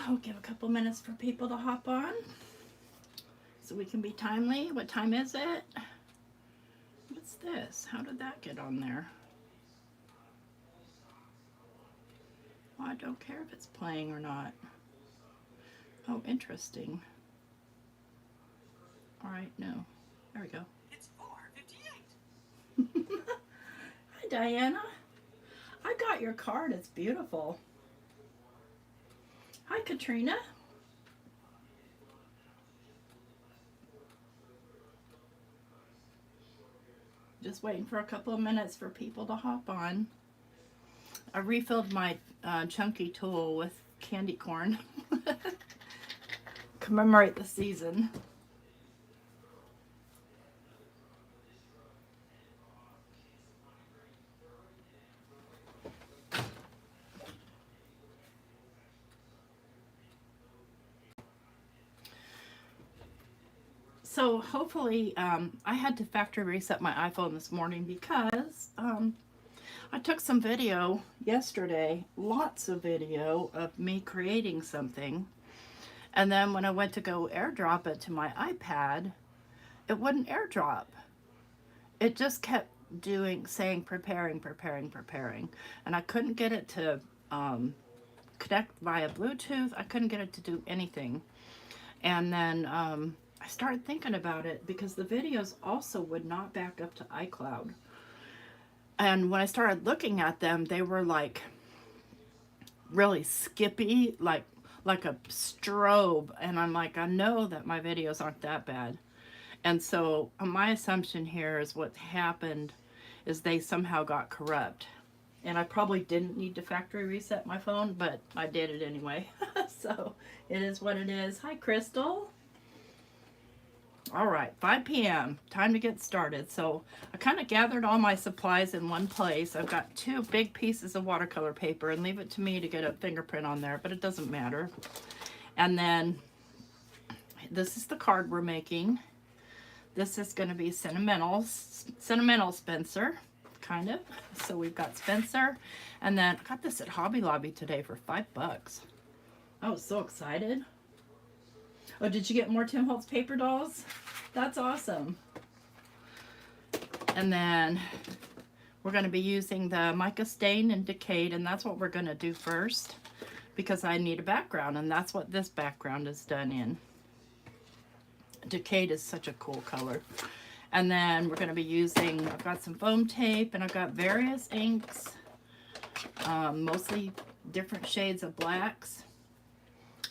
I'll give a couple minutes for people to hop on so we can be timely. What time is it? What's this? How did that get on there? Well, I don't care if it's playing or not. Oh, interesting. All right, no. There we go. It's 4:58. Hi, Diana. I got your card. It's beautiful. Hi, Katrina. Just waiting for a couple of minutes for people to hop on. I refilled my chunky tool with candy corn. Commemorate the season. So hopefully, I had to factory reset my iPhone this morning because I took some video yesterday, lots of video of me creating something. And then when I went to go airdrop it to my iPad, it wouldn't airdrop. It just kept saying preparing. And I couldn't get it to connect via Bluetooth. I couldn't get it to do anything. And then I started thinking about it because the videos also would not back up to iCloud. And when I started looking at them, they were like really skippy, like a strobe. And I'm like, I know that my videos aren't that bad. And so my assumption here is what happened is they somehow got corrupt. And I probably didn't need to factory reset my phone, but I did it anyway. So it is what it is. Hi, Crystal. All right, 5 p.m. Time to get started. So I kind of gathered all my supplies in one place. I've got 2 big pieces of watercolor paper, and leave it to me to get a fingerprint on there, but it doesn't matter. And then this is the card we're making. This is going to be Sentimental Spencer, kind of. So we've got Spencer, and then I got this at Hobby Lobby today for $5. I was so excited. Oh, did you get more Tim Holtz paper dolls? That's awesome. And then we're going to be using the mica stain and decayed, and that's what we're going to do first because I need a background, and that's what this background is done in. Decayed is such a cool color. And then we're going to be using, I've got some foam tape, and I've got various inks, mostly different shades of blacks,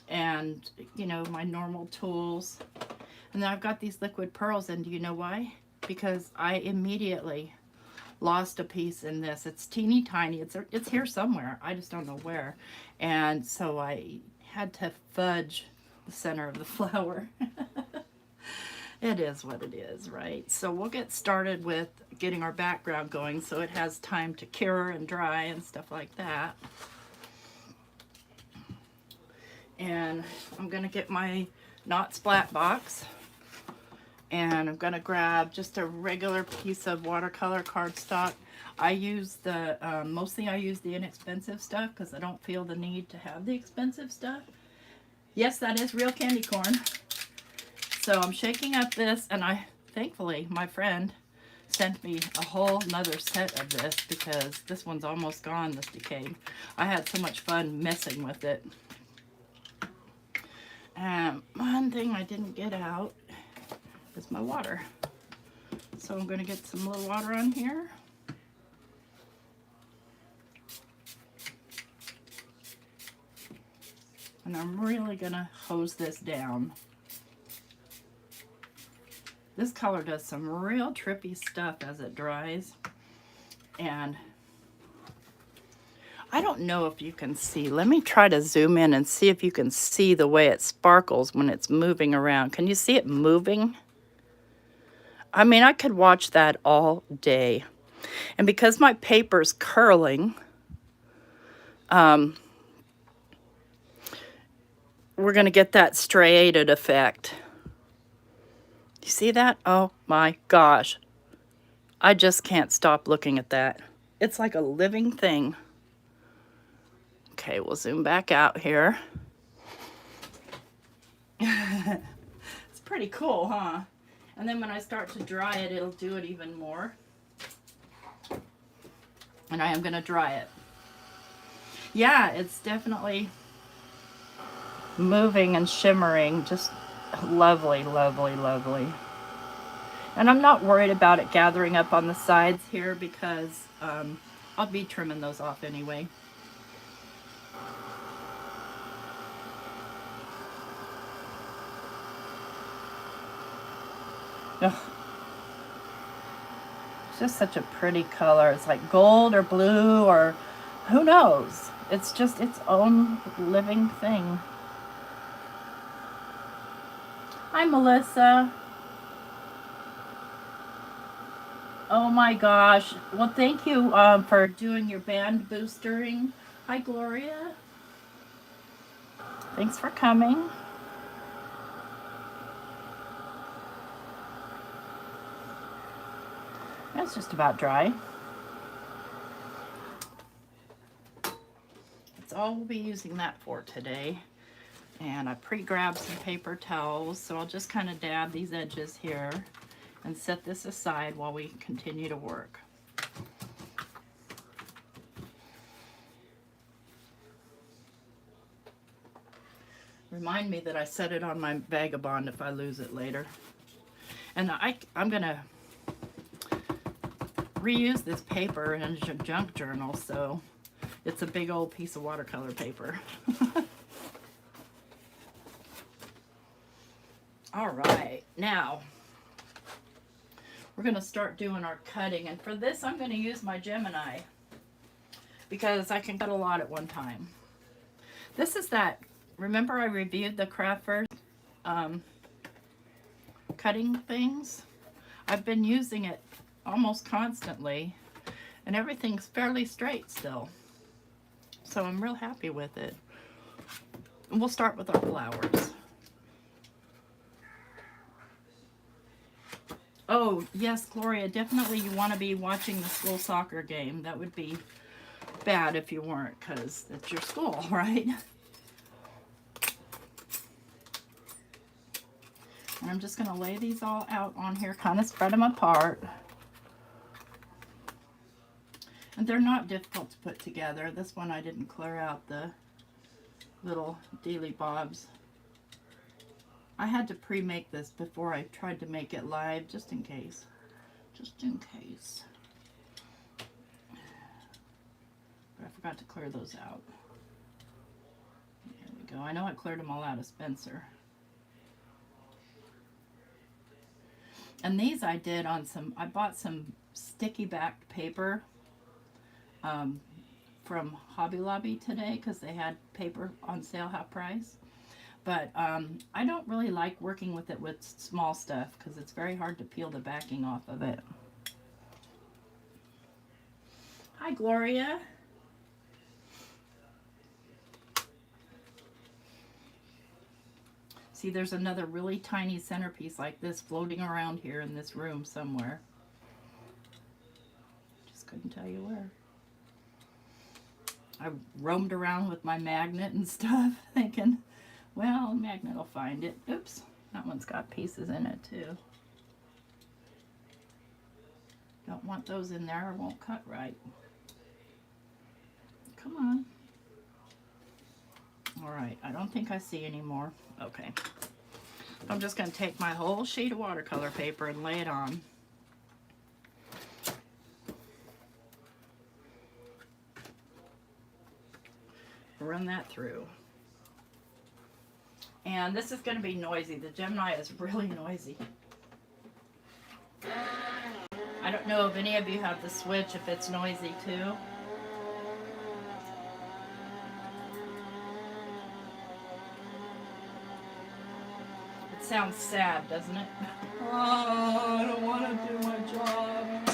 and you know, my normal tools. And then I've got these liquid pearls, and do you know why? Because I immediately lost a piece in this. It's teeny tiny. It's here somewhere. I just don't know where. And so I had to fudge the center of the flower. It is what it is, right? So we'll get started with getting our background going so it has time to cure and dry and stuff like that. And I'm going to get my not splat box, and I'm going to grab just a regular piece of watercolor cardstock. I use the, mostly I use the inexpensive stuff because I don't feel the need to have the expensive stuff. Yes, that is real candy corn. So I'm shaking up this, and thankfully, my friend sent me a whole nother set of this because this one's almost gone, this decayed. I had so much fun messing with it. One thing I didn't get out is my water. So I'm going to get some little water on here. And I'm really going to hose this down. This color does some real trippy stuff as it dries. And I don't know if you can see. Let me try to zoom in and see if you can see the way it sparkles when it's moving around. Can you see it moving? I mean, I could watch that all day. And because my paper's curling, we're going to get that striated effect. You see that? Oh my gosh. I just can't stop looking at that. It's like a living thing. Okay, we'll zoom back out here. It's pretty cool, huh? And then when I start to dry it, it'll do it even more. And I am going to dry it. Yeah, it's definitely moving and shimmering. Just lovely, lovely, lovely. And I'm not worried about it gathering up on the sides here because I'll be trimming those off anyway. Ugh. It's just such a pretty color. It's like gold or blue or who knows. It's just its own living thing. Hi, Melissa. Oh my gosh. Well, thank you for doing your band boostering. Hi, Gloria. Thanks for coming. That's just about dry. That's all we'll be using that for today. And I pre-grabbed some paper towels, so I'll just kind of dab these edges here and set this aside while we continue to work. Remind me that I set it on my Vagabond if I lose it later. And I'm gonna reuse this paper in a junk journal, so it's a big old piece of watercolor paper. All right, now we're gonna start doing our cutting, and for this I'm gonna use my Gemini because I can cut a lot at one time. This is that, remember I reviewed the Craft First cutting things? I've been using it almost constantly and everything's fairly straight still. So I'm real happy with it. And we'll start with our flowers. Oh, yes, Gloria, definitely you want to be watching the school soccer game. That would be bad if you weren't, because it's your school, right? And I'm just going to lay these all out on here, kind of spread them apart. And they're not difficult to put together. This one I didn't clear out the little dealy bobs. I had to pre-make this before I tried to make it live, just in case. Just in case. But I forgot to clear those out. There we go. I know I cleared them all out of Spencer. And these I did on some, I bought some sticky backed paper from Hobby Lobby today because they had paper on sale half price. But I don't really like working with it with small stuff because it's very hard to peel the backing off of it. Hi, Gloria. See, there's another really tiny centerpiece like this floating around here in this room somewhere. Just couldn't tell you where. I roamed around with my magnet and stuff thinking, well, magnet will find it. Oops, that one's got pieces in it too. Don't want those in there, it won't cut right. Come on. All right, I don't think I see any more. Okay. I'm just going to take my whole sheet of watercolor paper and lay it on. Run that through. And this is going to be noisy. The Gemini is really noisy. I don't know if any of you have the switch, if it's noisy too. It sounds sad, doesn't it? Oh, I don't want to do my job.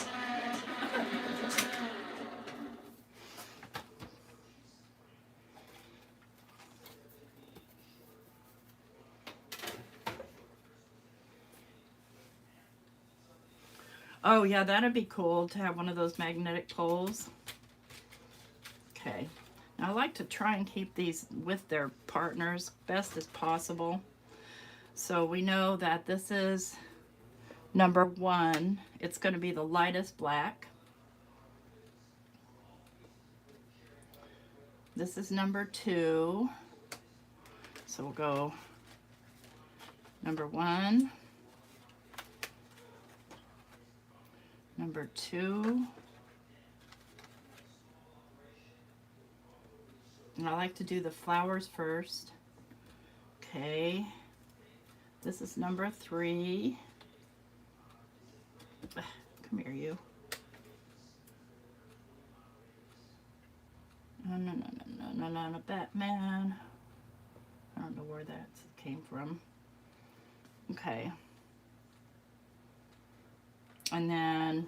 Oh yeah, that'd be cool to have one of those magnetic poles. Okay, now I like to try and keep these with their partners best as possible. So we know that this is number 1. It's going to be the lightest black. This is number 2. So we'll go number 1, number 2, and I like to do the flowers first. Okay, this is number 3. Come here, you. No, Batman. I don't know where that came from. Okay. And then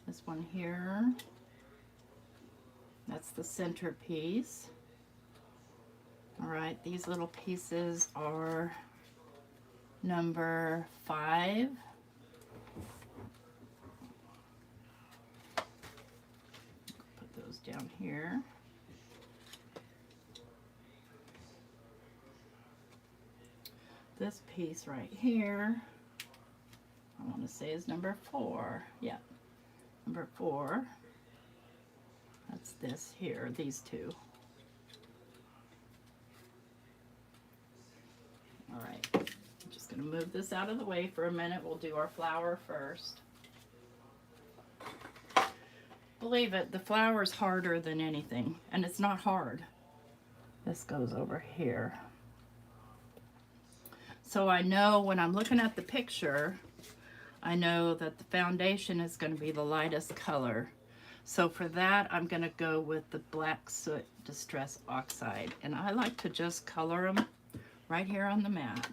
this one here, that's the centerpiece. All right, these little pieces are number 5. Put those down here. This piece right here, I want to say is number 4. Yeah, number 4. That's this here, these two. All right, I'm just going to move this out of the way for a minute. We'll do our flower first. Believe it, the flower is harder than anything, and it's not hard. This goes over here. So I know when I'm looking at the picture, I know that the foundation is going to be the lightest color. So for that, I'm going to go with the Black Soot Distress Oxide. And I like to just color them right here on the mat.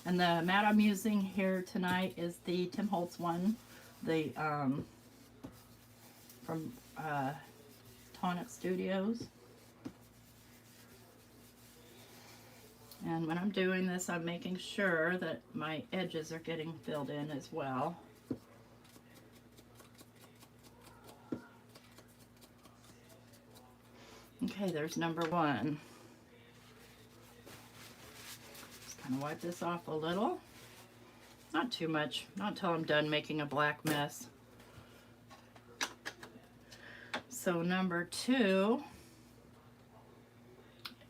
And the mat I'm using here tonight is the Tim Holtz one, the from Tonic Studios. And when I'm doing this, I'm making sure that my edges are getting filled in as well. Okay, there's number 1. Just kind of wipe this off a little. Not too much, not until I'm done making a black mess. So number 2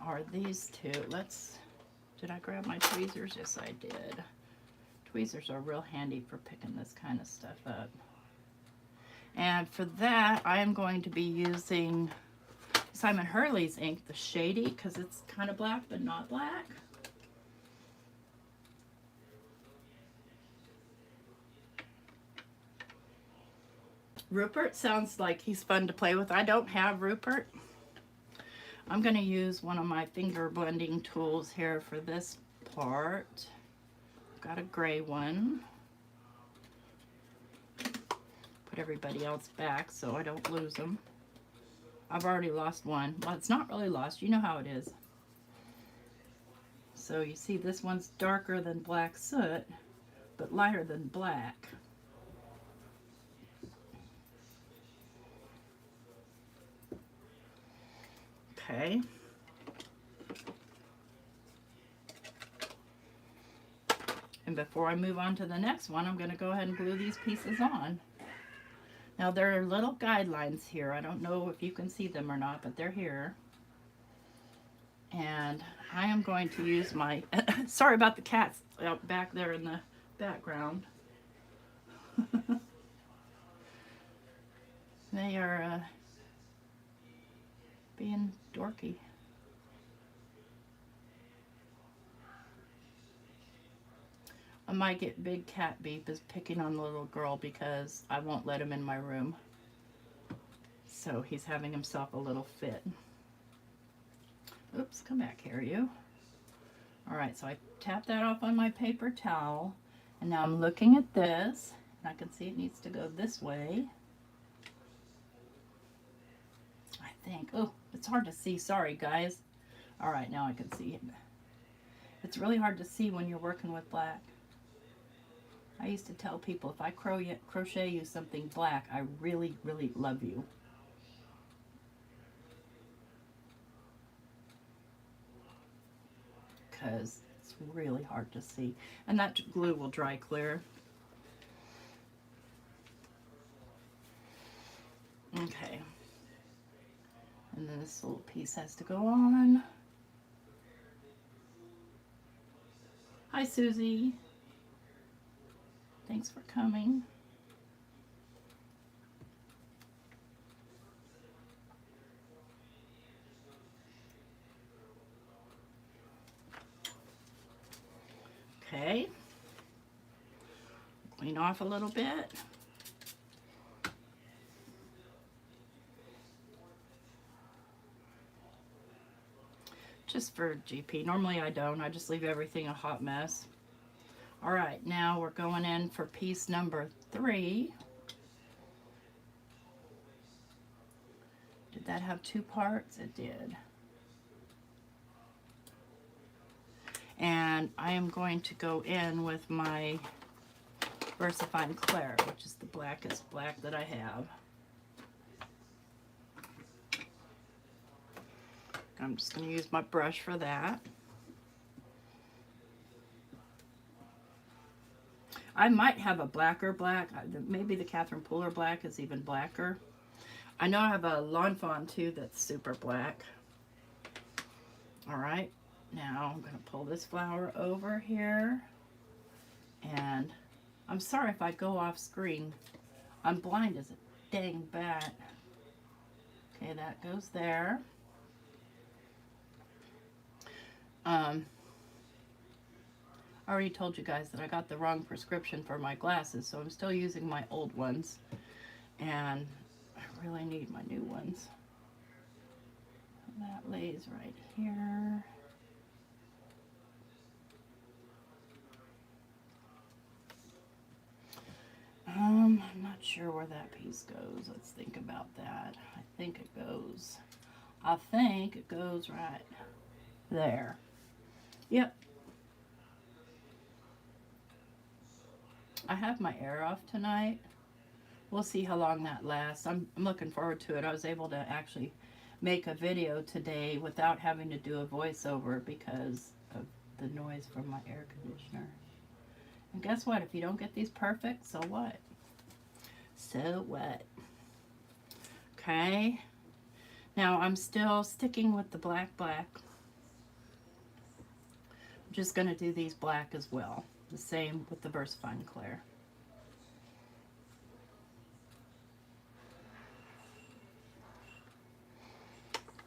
are these two. Did I grab my tweezers? Yes, I did. Tweezers are real handy for picking this kind of stuff up. And for that, I am going to be using Simon Hurley's ink, the Shady, because it's kind of black but not black. Rupert sounds like he's fun to play with. I don't have Rupert. I'm going to use one of my finger blending tools here for this part. I've got a gray one. Put everybody else back so I don't lose them. I've already lost one. Well, it's not really lost. You know how it is. So you see this one's darker than Black Soot, but lighter than black. Okay. And before I move on to the next one, I'm going to go ahead and glue these pieces on. Now there are little guidelines here. I don't know if you can see them or not, but they're here. And I am going to use my, sorry about the cats out back there in the background. They are being dorky. I might get big cat beep is picking on the little girl because I won't let him in my room. So he's having himself a little fit. Oops, come back here, you. All right, so I tapped that off on my paper towel, and now I'm looking at this, and I can see it needs to go this way. I think, oh, it's hard to see, sorry guys. All right, now I can see it. It's really hard to see when you're working with black. I used to tell people if I crochet you something black, I really, really love you. Because it's really hard to see. And that glue will dry clear. Okay. And then this little piece has to go on. Hi, Susie. Thanks for coming. Okay. Clean off a little bit. Just for GP. Normally I don't. I just leave everything a hot mess. All right, now we're going in for piece number 3. Did that have 2 parts? It did. And I am going to go in with my VersaFine Claire, which is the blackest black that I have. I'm just going to use my brush for that. I might have a blacker black. Maybe the Catherine Pooler black is even blacker. I know I have a Lawn Fawn too that's super black. All right, now I'm going to pull this flower over here. And I'm sorry if I go off screen. I'm blind as a dang bat. Okay, that goes there. I already told you guys that I got the wrong prescription for my glasses, so I'm still using my old ones. And I really need my new ones. That lays right here. I'm not sure where that piece goes. Let's think about that. I think it goes right there. Yep. I have my air off tonight. We'll see how long that lasts. I'm looking forward to it. I was able to actually make a video today without having to do a voiceover because of the noise from my air conditioner. And guess what? If you don't get these perfect, so what? So what? Okay. Now I'm still sticking with the black. I'm just going to do these black as well. The same with the VersaFine Claire.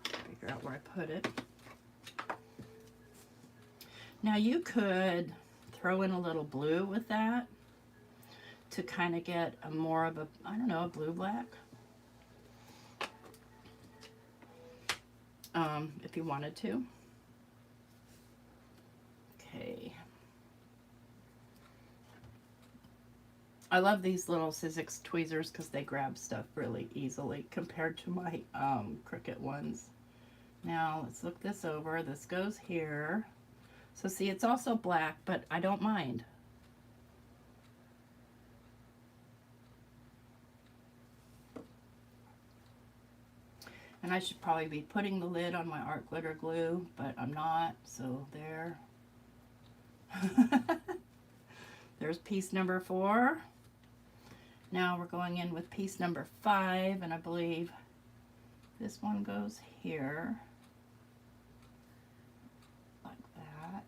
Figure out where I put it. Now you could throw in a little blue with that to kind of get a more of a, I don't know, a blue-black. If you wanted to. Okay. I love these little Sizzix tweezers because they grab stuff really easily compared to my Cricut ones. Now let's look this over. This goes here. So see, it's also black, but I don't mind. And I should probably be putting the lid on my art glitter glue, but I'm not, so there. There's piece number 4. Now we're going in with piece number 5, and I believe this one goes here, like that.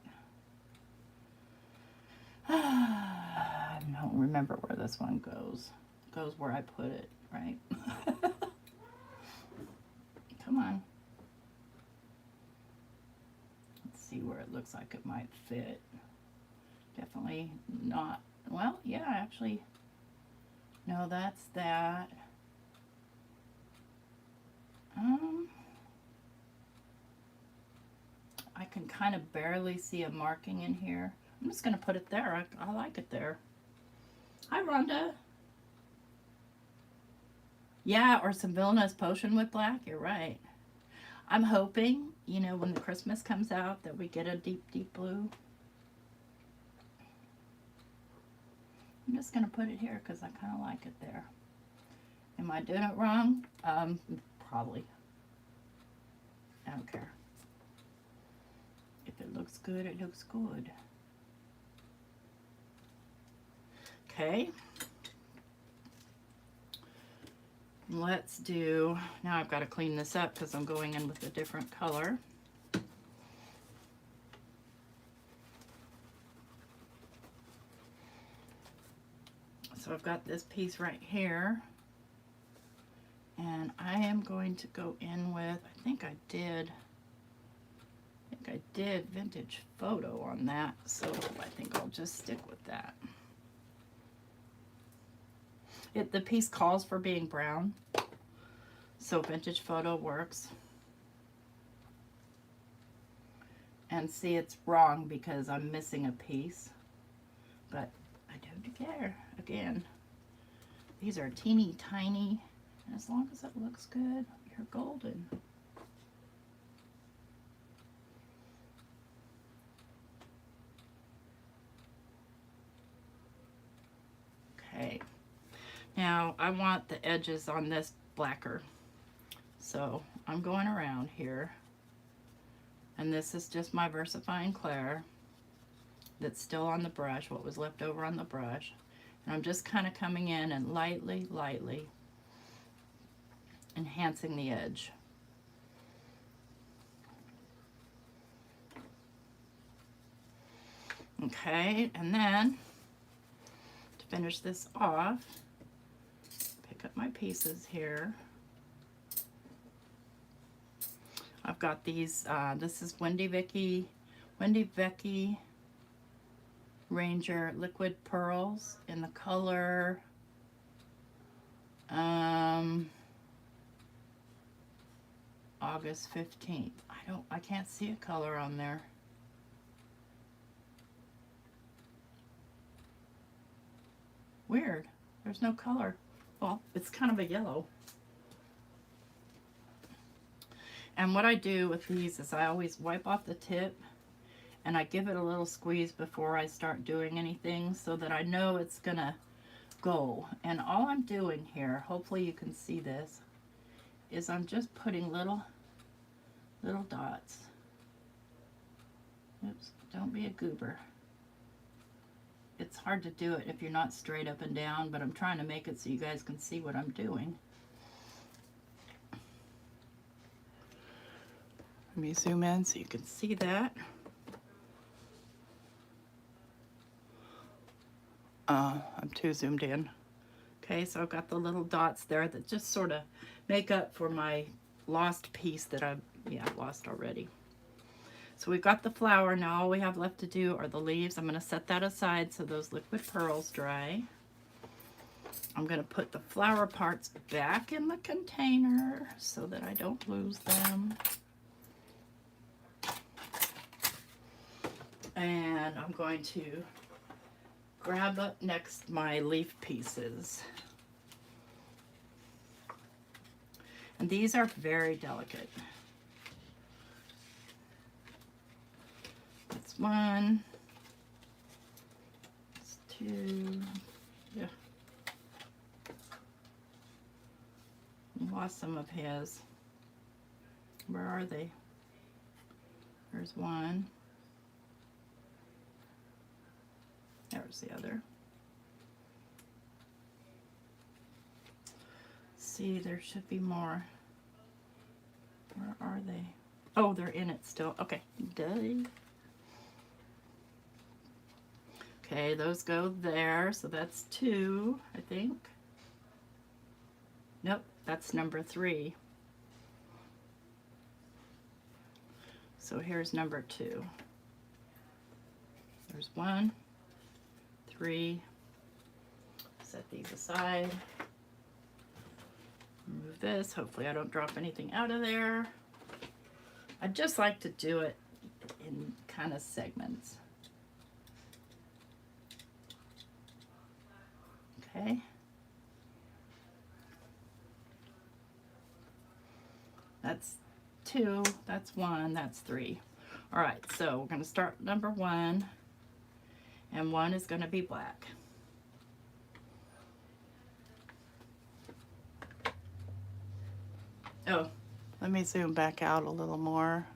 I don't remember where this one goes. It goes where I put it, right? Come on. Let's see where it looks like it might fit. Definitely not. Well, yeah, actually. No, that's that. I can kind of barely see a marking in here. I'm just going to put it there. I like it there. Hi, Rhonda. Yeah, or some Vilna's Potion with black. You're right. I'm hoping, you know, when the Christmas comes out that we get a deep, deep blue. I'm just going to put it here because I kind of like it there. Am I doing it wrong? Probably. I don't care. If it looks good, it looks good. Okay. Let's do, now I've got to clean this up because I'm going in with a different color. So I've got this piece right here, and I am going to go in with, I think I did vintage photo on that, so I think I'll just stick with that. The piece calls for being brown, so vintage photo works. And see, it's wrong because I'm missing a piece, but I don't care. Again, these are teeny tiny, and as long as it looks good, you're golden. Okay, now I want the edges on this blacker, so I'm going around here, and this is just my VersaFine Clair that's still on the brush, what was left over on the brush, and I'm just kind of coming in and lightly enhancing the edge. Okay, and then to finish this off, pick up my pieces here. I've got these, this is Wendy Vecchi Ranger Liquid Pearls in the color August 15th. I can't see a color on there. Weird. There's no color. Well, it's kind of a yellow. And what I do with these is I always wipe off the tip and I give it a little squeeze before I start doing anything so that I know it's gonna go. And all I'm doing here, hopefully you can see this, is I'm just putting little dots. Oops, don't be a goober. It's hard to do it if you're not straight up and down, but I'm trying to make it so you guys can see what I'm doing. Let me zoom in so you can see that. I'm too zoomed in. Okay, so I've got the little dots there that just sort of make up for my lost piece that I've lost already. So we've got the flower. Now all we have left to do are the leaves. I'm going to set that aside so those liquid pearls dry. I'm going to put the flower parts back in the container so that I don't lose them. And I'm going to grab up next my leaf pieces. And these are very delicate. That's one. That's two. Yeah. Lost some of his. Where are they? There's one. There's the other. See, there should be more. Where are they? Oh, they're in it still. Okay. Duh. Okay, those go there. So that's two, I think. Nope, that's number 3. So here's number 2. There's 1, 3. Set these aside. Remove this. Hopefully I don't drop anything out of there. I just like to do it in kind of segments. Okay. That's 2, that's 1, that's 3. All right, so we're going to start number 1, and 1 is going to be black. Oh, let me zoom back out a little more.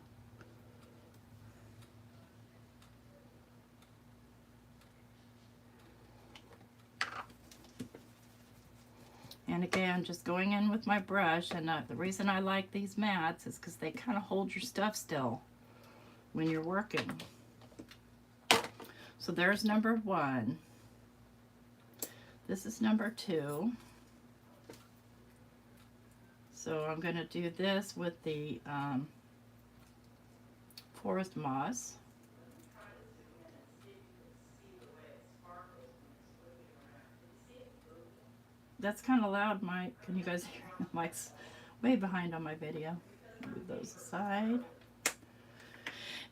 And again, just going in with my brush, and the reason I like these mats is because they kind of hold your stuff still when you're working. So there's number 1. This is number 2. So I'm going to do this with the forest moss. That's kind of loud, Mike. Can you guys hear? Mike's way behind on my video. Move those aside.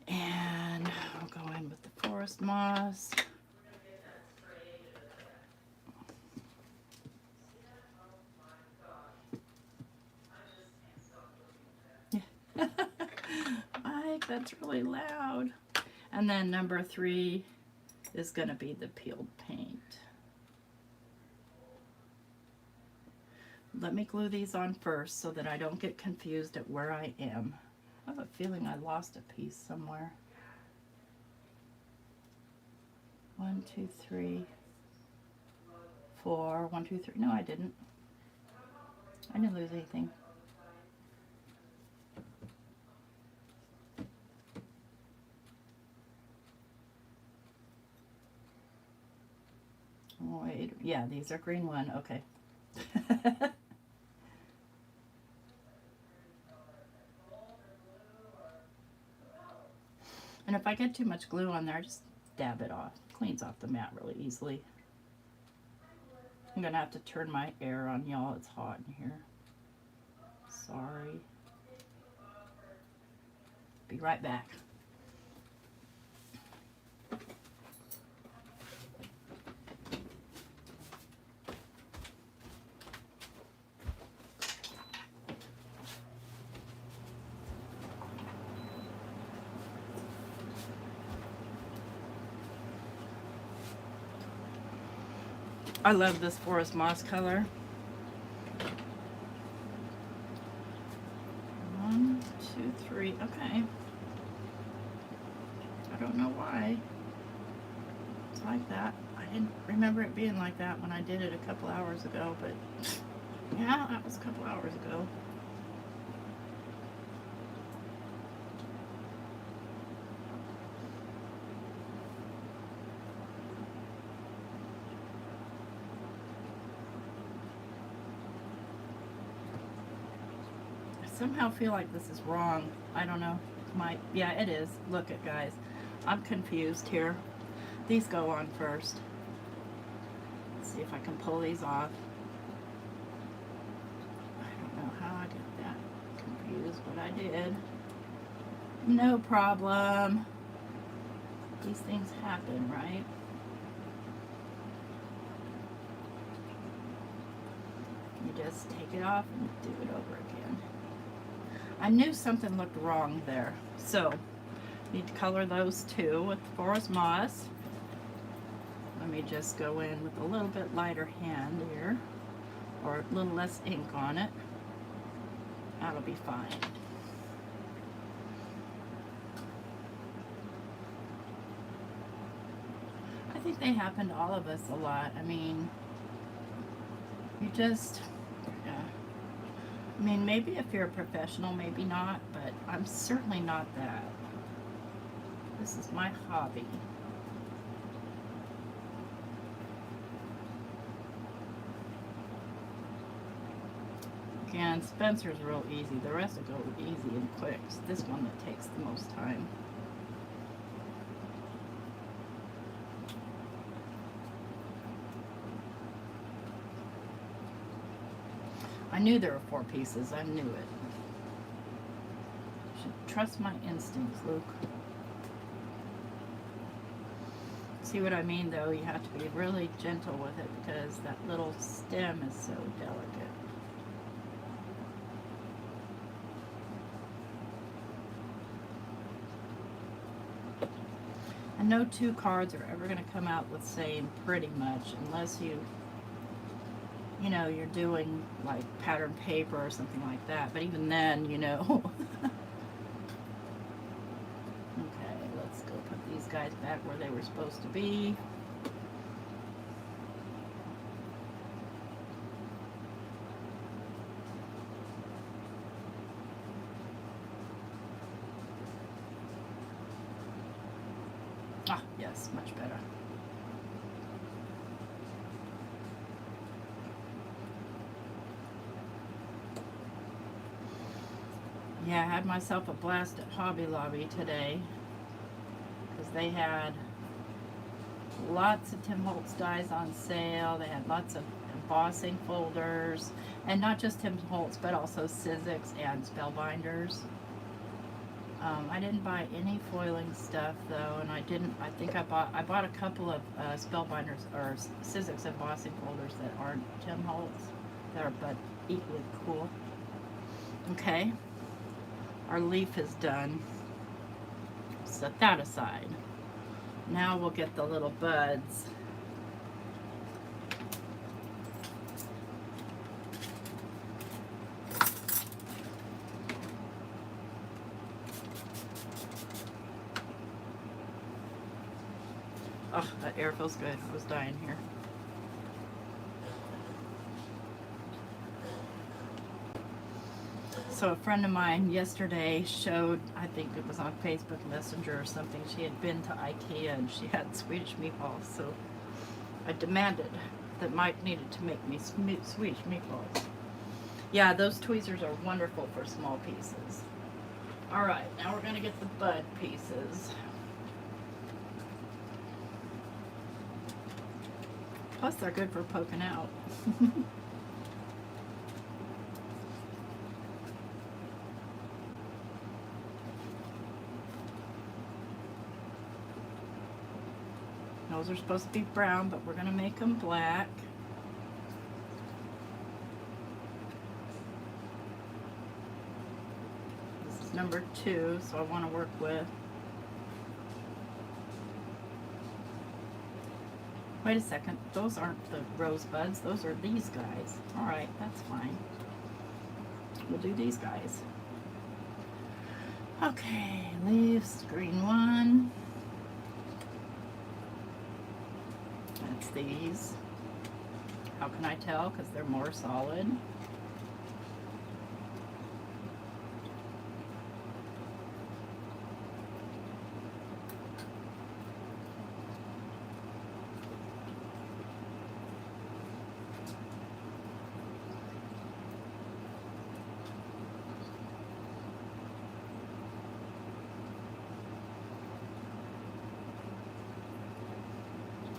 And I'll go in with the forest moss. Mike, that's really loud. And then number 3 is going to be the peeled paint. Let me glue these on first so that I don't get confused at where I am. I have a feeling I lost a piece somewhere. 1, 2, 3, 4. 1, 2, 3. No, I didn't. I didn't lose anything. Wait, yeah, these are green 1. Okay. And if I get too much glue on there, just dab it off. Cleans off the mat really easily. I'm gonna have to turn my air on, y'all. It's hot in here. Sorry. Be right back. I love this forest moss color. 1, 2, 3. Okay. I don't know why it's like that. I didn't remember it being like that when I did it a couple hours ago, but yeah, that was a couple hours ago. I somehow feel like this is wrong. I don't know. Yeah, it is. Look it, guys. I'm confused here. These go on first. Let's see if I can pull these off. I don't know how I got that confused, but I did. No problem. These things happen, right? You just take it off and do it over again. I knew something looked wrong there. So, need to color those 2 with forest moss. Let me just go in with a little bit lighter hand here, or a little less ink on it. That'll be fine. I think they happen to all of us a lot. I mean, you just, yeah. I mean, maybe if you're a professional, maybe not, but I'm certainly not that. This is my hobby. Again, Spencer's real easy. The rest will go easy and quick. It's this one that takes the most time. I knew there were 4 pieces. I knew it. Should trust my instincts, Luke. See what I mean, though? You have to be really gentle with it because that little stem is so delicate. And no 2 cards are ever going to come out the same pretty much unless you you know, you're doing like pattern paper or something like that. But even then, you know. Okay, let's go put these guys back where they were supposed to be. Ah, yes, much better. Yeah, I had myself a blast at Hobby Lobby today because they had lots of Tim Holtz dies on sale. They had lots of embossing folders, and not just Tim Holtz, but also Sizzix and Spellbinders. I didn't buy any foiling stuff though, and I think I bought a couple of Spellbinders or Sizzix embossing folders that aren't Tim Holtz. They're but equally cool. Okay, our leaf is done. Set that aside. Now we'll get the little buds. Oh, that air feels good. I was dying here. So a friend of mine yesterday showed, I think it was on Facebook Messenger or something, she had been to IKEA and she had Swedish meatballs. So I demanded that Mike needed to make me Swedish meatballs. Yeah, those tweezers are wonderful for small pieces. All right, now we're going to get the bud pieces. Plus, they're good for poking out. Those are supposed to be brown, but we're going to make them black. This is number 2, so I want to work with. Wait a second, those aren't the rosebuds, those are these guys. Alright, that's fine. We'll do these guys. Okay, leaves, green one. That's these. How can I tell? Because they're more solid.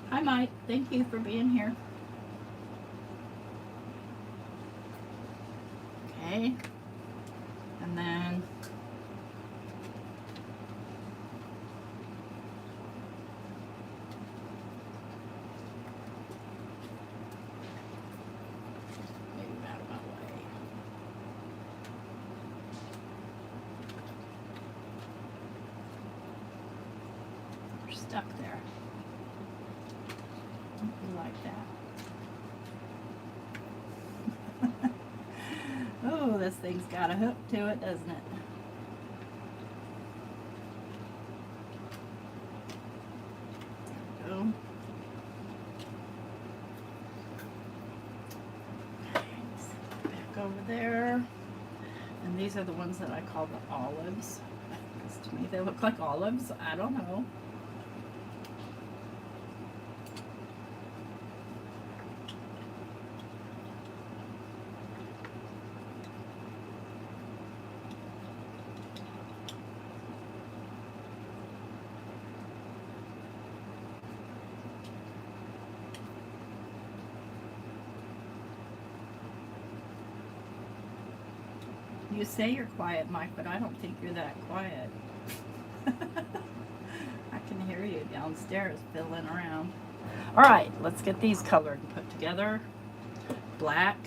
Hi Mike, thank you for being here. Okay, and then move out of my way. We're stuck there. Like that. Oh, this thing's got a hook to it, doesn't it? There we go. Back over there. And these are the ones that I call the olives. Because to me they look like olives. I don't know. You say you're quiet, Mike, but I don't think you're that quiet. I can hear you downstairs fiddling around. All right, let's get these colored and put together. Black.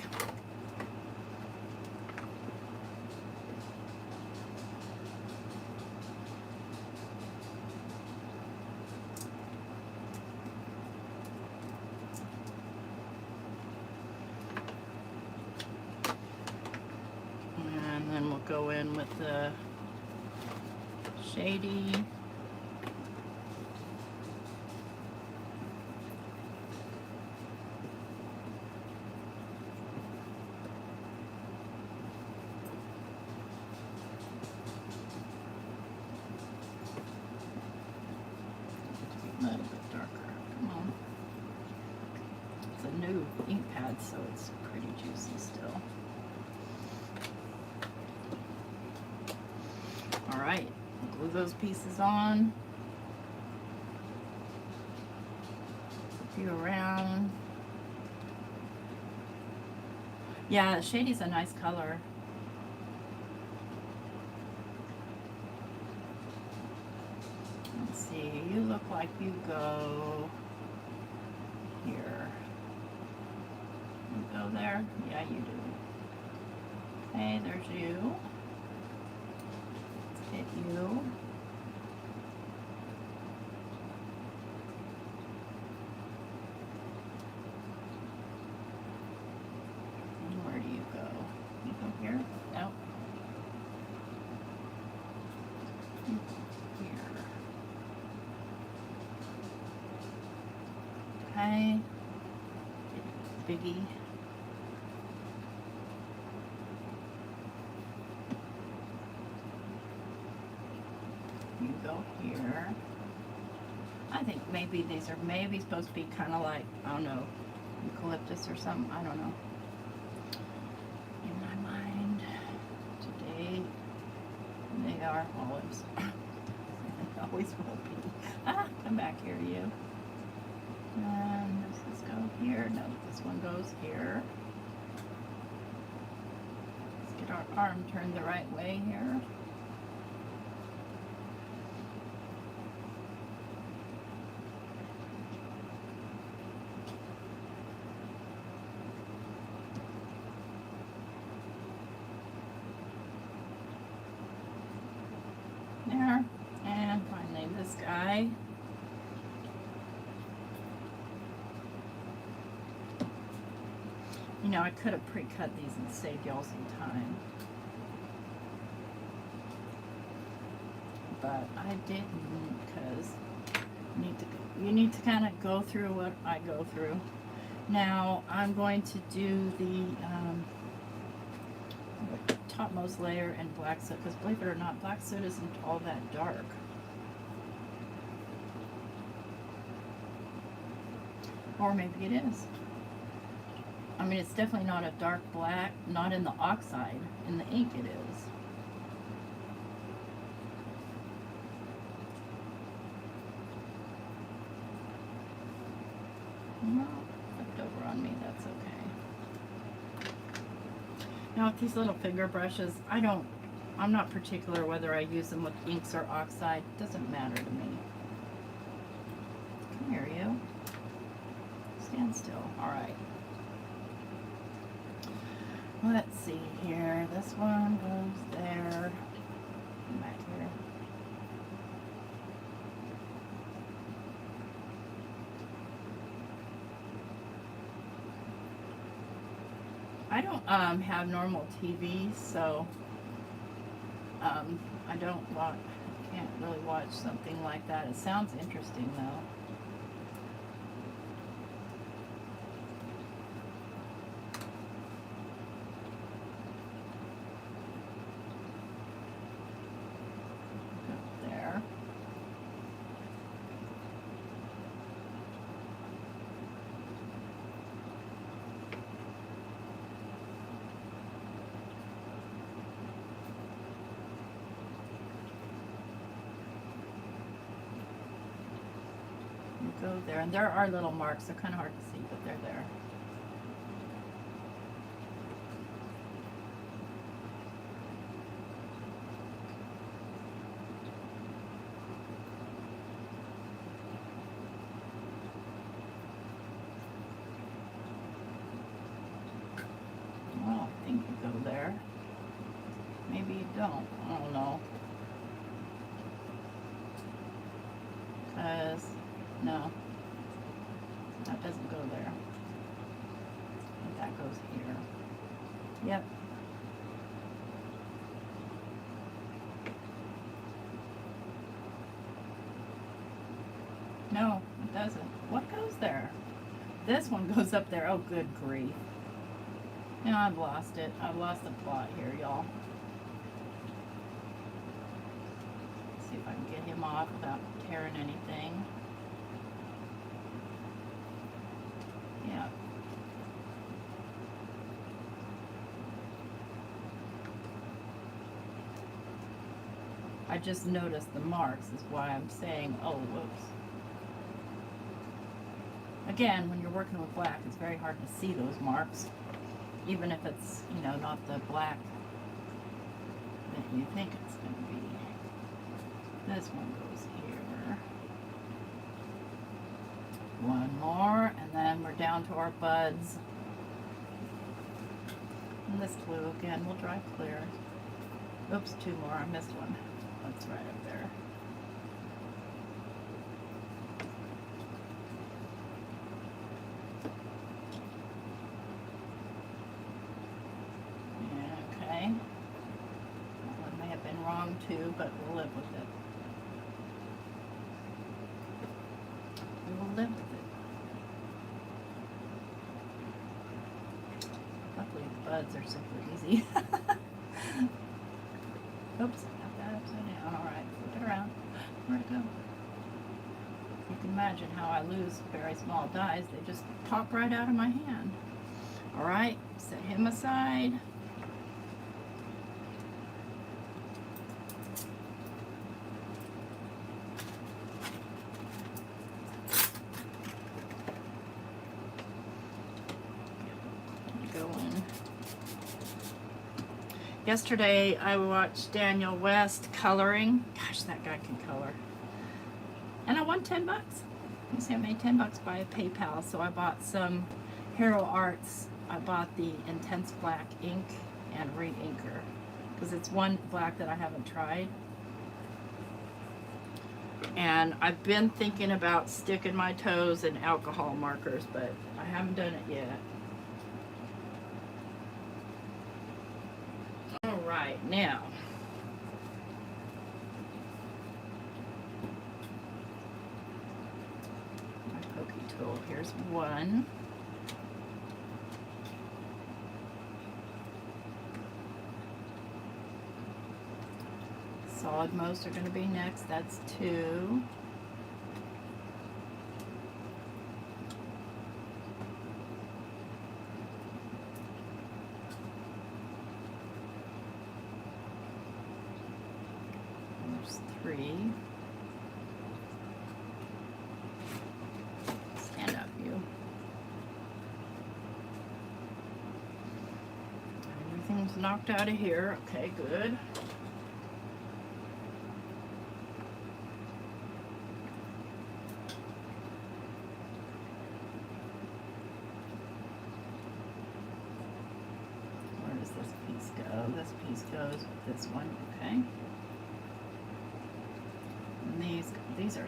go in with the shady. A little bit darker. Come on. It's a new ink pad, so it's pretty juicy still. All right, glue those pieces on. A few around. Yeah, shady's a nice color. Let's see, you look like you go here. You go there? Yeah, you do. Okay, there's you. Let's hit you. And where do you go? You go here? No. You go here. Okay. Biggie. You go here. I think maybe these are maybe supposed to be kind of like, I don't know, eucalyptus or something. I don't know. In my mind, today, they are olives. They always will be. Ah, come back here, you. And does this go here? No, this one goes here. Let's get our arm turned the right way here. There. And finally this guy. You know, I could have pre-cut these and saved y'all some time. But I didn't, because you need to kind of go through what I go through. Now, I'm going to do the topmost layer in black soot, because believe it or not, black soot isn't all that dark. Or maybe it is. I mean, it's definitely not a dark black, not in the oxide. In the ink it is. Well, flipped over on me, that's okay. Now with these little finger brushes, I'm not particular whether I use them with inks or oxide. It doesn't matter to me. Come here, you. Stand still. All right. Let's see here. This one goes there. Come back here. I don't have normal TV, so I can't really watch something like that. It sounds interesting though. There. Go there, and there are little marks. They're kind of hard to see, but they're there. Well, I think you go there. Maybe you don't. I don't know. Because no, that doesn't go there. But that goes here. Yep. No, it doesn't. What goes there? This one goes up there. Oh, good grief. Now I've lost it. I've lost the plot here, y'all. See if I can get him off without tearing anything. Yeah. I just noticed the marks is why I'm saying, oh, whoops. Again, when you're working with black, it's very hard to see those marks, even if it's, you know, not the black that you think it's going to be. This one goes here. One more, and then we're down to our buds. And this blue again, we'll dry clear. Oops, two more, I missed one. That's right up there. Okay. That one may have been wrong too, but we'll live with it. We will live with it. Luckily the buds are super easy. Oops, got that upside down. Alright, flip it around. Where'd it go? You can imagine how I lose very small dies. They just pop right out of my hand. Alright, set him aside. Yesterday I watched Daniel West coloring. Gosh, that guy can color. And I won 10 bucks. You see, I made 10 bucks by PayPal, so I bought some Hero Arts. I bought the Intense Black ink and re-inker because it's one black that I haven't tried. And I've been thinking about sticking my toes in alcohol markers, but I haven't done it yet. Right now, my pokey tool, here's one. Solid most are going to be next, that's two. Three. Stand up, you. Everything's knocked out of here. Okay, good. Where does this piece go? This piece goes with this one. Okay.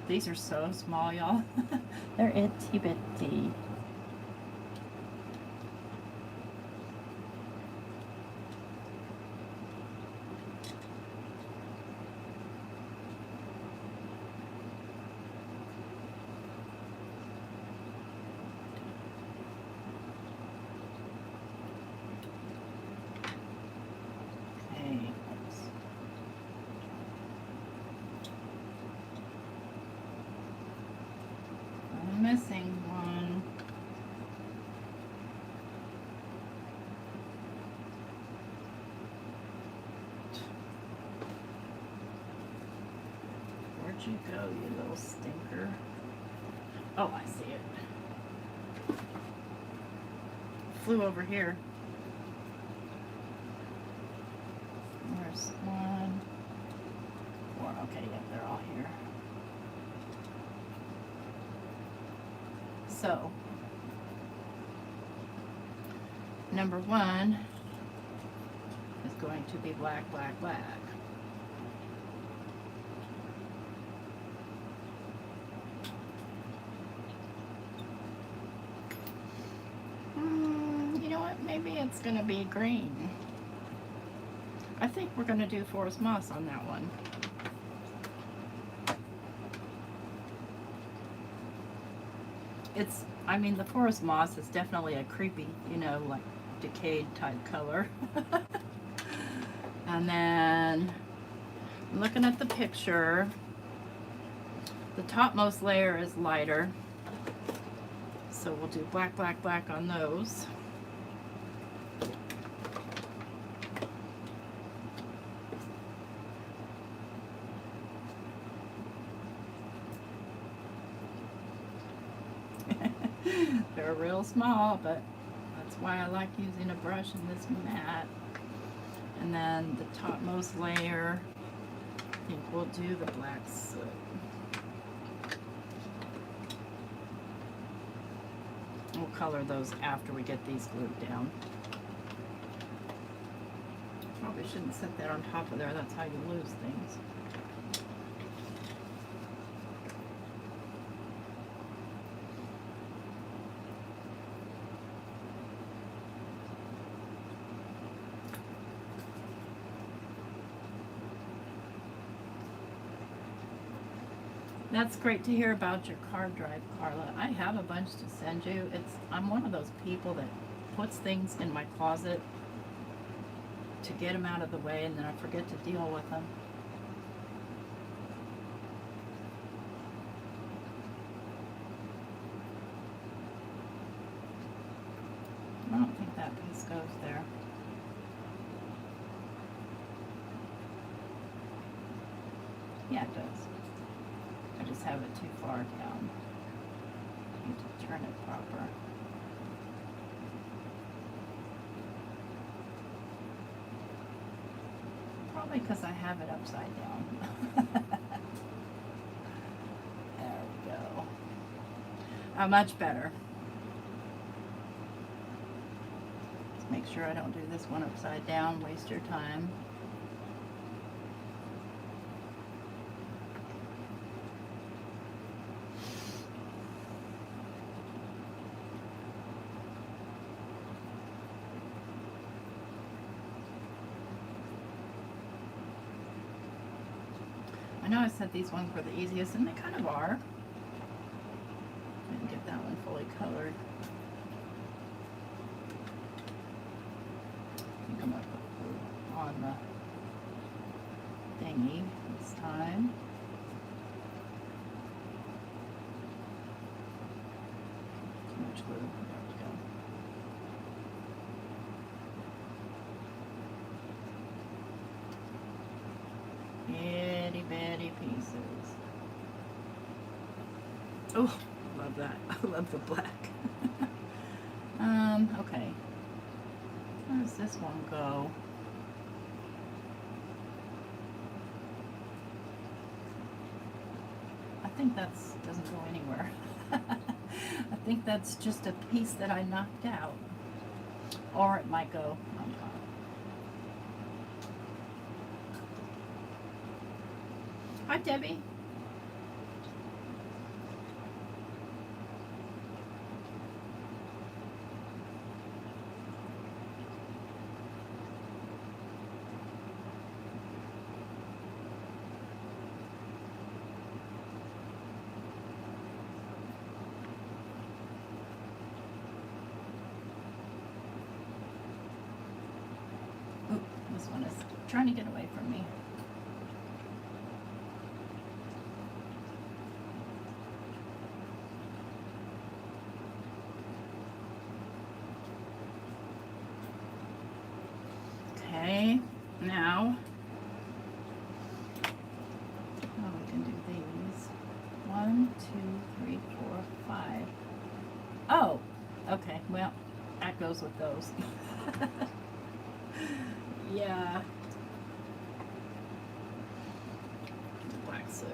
These are so small, y'all. They're itty bitty. Missing one. Where'd you go, you little stinker? Oh, I see it. Flew over here. There's one. Four. Okay, yep, they're all here. So, number one is going to be black, black, black. You know what? Maybe it's going to be green. I think we're going to do forest moss on that one. It's, I mean, the forest moss is definitely a creepy, you know, like decayed type color. And then looking at the picture, the topmost layer is lighter. So we'll do black, black, black on those. They're real small, but that's why I like using a brush in this mat. And then the topmost layer, I think we'll do the black soot. We'll color those after we get these glued down. Probably shouldn't set that on top of there, that's how you lose things. That's great to hear about your card drive, Carla. I have a bunch to send you. I'm one of those people that puts things in my closet to get them out of the way, and then I forget to deal with them. I don't think that piece goes there. Yeah, it does. I just have it too far down. I need to turn it proper. Probably because I have it upside down. There we go. Much better. Let's make sure I don't do this one upside down, waste your time. I know I said these ones were the easiest, and they kind of are. Didn't get that one fully colored. I think I'm going to put glue on the thingy this time. Too much glue. There we go. Itty bitty pieces. Oh, love that. I love the black. Okay. Where does this one go? I think that's doesn't go anywhere. I think that's just a piece that I knocked out. Or it might go on top. Hi, Debbie. Oop, this one is trying to get away from me. Okay, now, we can do these. 1, 2, 3, 4, 5. Oh, okay, well, that goes with those. Yeah. Black soot.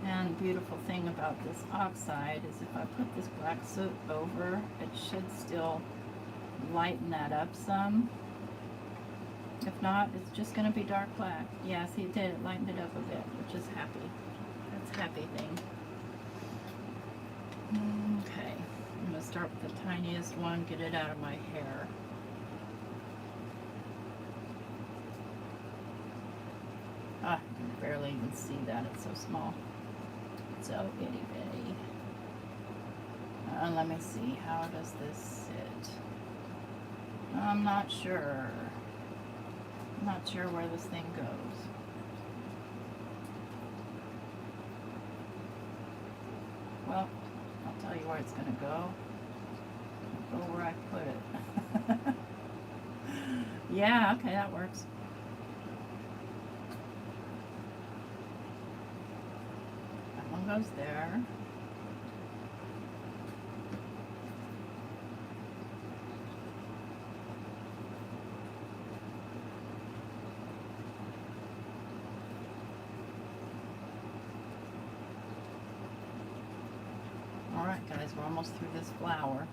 And the beautiful thing about this oxide is if I put this black soot over, it should still lighten that up some. If not, it's just going to be dark black. Yeah, see, it did. It lightened it up a bit, which is happy. That's a happy thing. Okay, I'm going to start with the tiniest one, get it out of my hair. barely even see that, it's so small. So itty bitty. Let me see, how does this sit? I'm not sure. I'm not sure where this thing goes. Well, I'll tell you where it's gonna go. Go where I put it. Yeah, okay, that works. That one goes there. Alright guys, we're almost through this flower.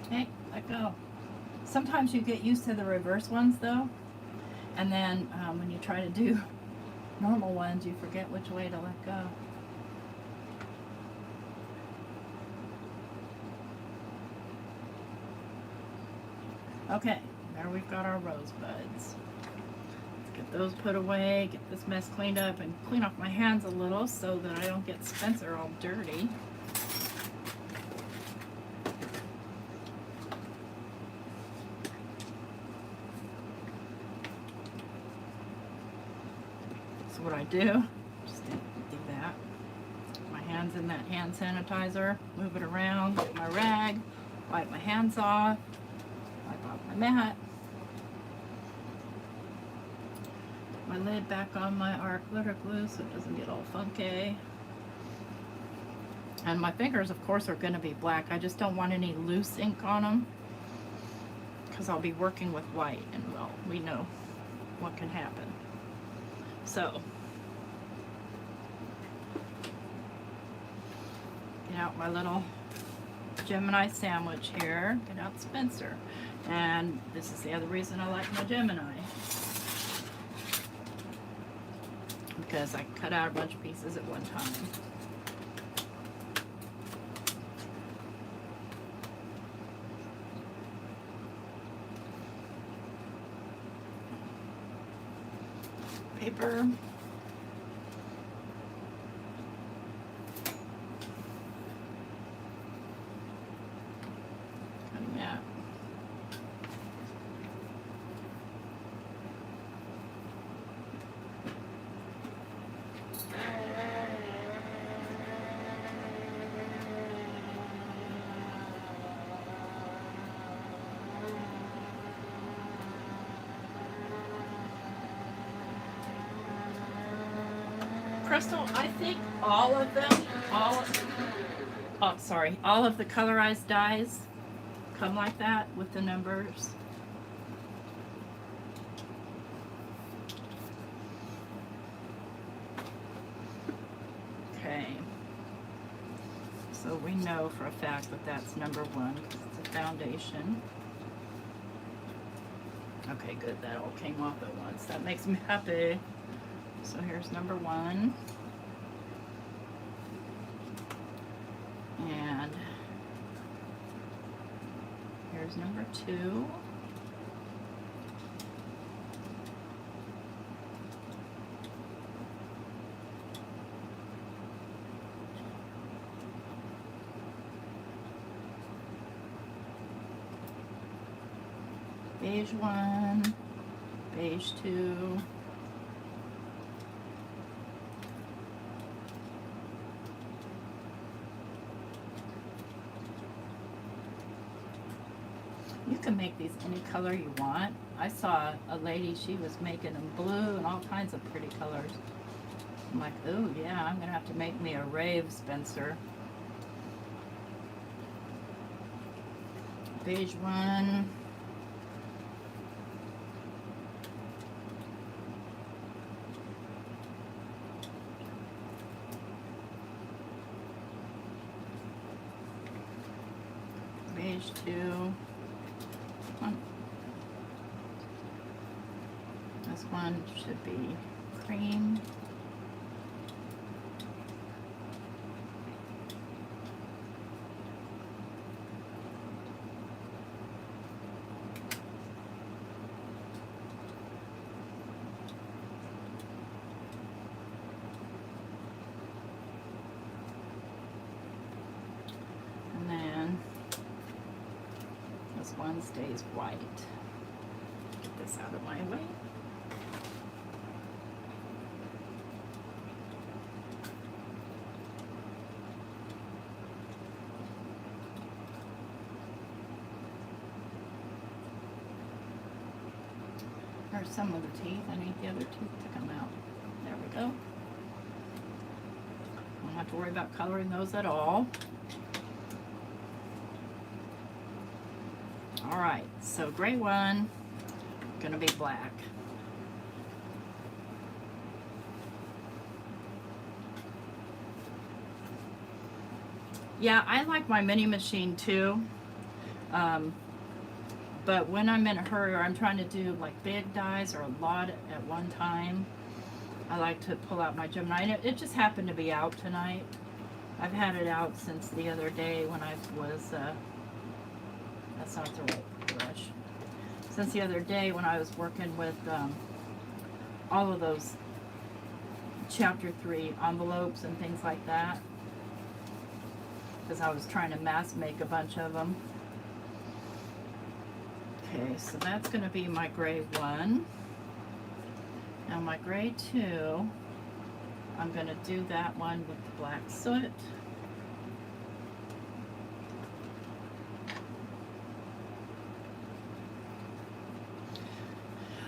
Okay, let go. Sometimes you get used to the reverse ones though, and then when you try to do normal ones, you forget which way to let go. Okay, there we've got our rosebuds. Let's get those put away, get this mess cleaned up, and clean off my hands a little so that I don't get Spencer all dirty. So what I do, just do that. My hands in that hand sanitizer, move it around, get my rag, wipe my hands off, wipe off my mat. My lid back on my art glitter glue so it doesn't get all funky. And my fingers, of course, are going to be black. I just don't want any loose ink on them because I'll be working with white, and well, we know what can happen. So, get out my little Gemini sandwich here. Get out Spencer. And this is the other reason I like my Gemini. Because I cut out a bunch of pieces at one time. Paper. Cutting that. Crystal, I think all of them, all of the colorized dyes come like that with the numbers. Okay. So we know for a fact that that's number 1 because it's a foundation. Okay, good. That all came off at once. That makes me happy. So here's number 1. And here's number 2. Beige 1, beige 2. You can make these any color you want. I saw a lady, she was making them blue and all kinds of pretty colors. I'm like, oh yeah, I'm gonna have to make me a rave Spencer. Beige 1. Beige 2. Come on. This one should be cream. And then this one stays white. Get this out of my way. There's some of the teeth. I need the other teeth to come out. There we go. Don't have to worry about coloring those at all. All right, so gray one, gonna be black. Yeah, I like my mini machine too. But when I'm in a hurry or I'm trying to do like big dies or a lot at one time, I like to pull out my Gemini. And it just happened to be out tonight. I've had it out since the other day when I was, that's not the right brush. Since the other day when I was working with all of those chapter 3 envelopes and things like that. Because I was trying to mass make a bunch of them. Okay, so that's going to be my gray 1. Now my gray 2, I'm going to do that one with the black soot.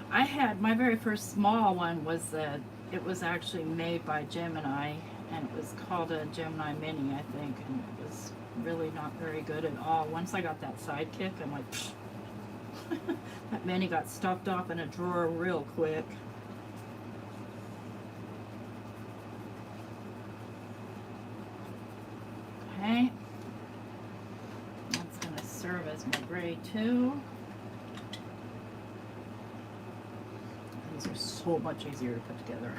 I had, my very first small one was, it was actually made by Gemini, and it was called a Gemini Mini, I think, and it was really not very good at all. Once I got that sidekick, I'm like, pfft. That mini got stuffed off in a drawer real quick. Okay. That's going to serve as my gray 2. These are so much easier to put together.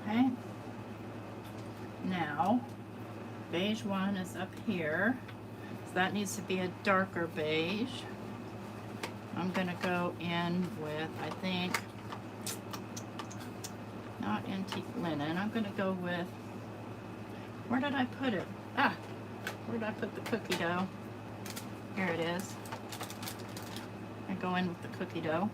Okay. Now, beige 1 is up here. So that needs to be a darker beige. I'm going to go in with, I think, not antique linen. I'm going to go with, where did I put it? Ah, where did I put the cookie dough? Here it is. I go in with the cookie dough.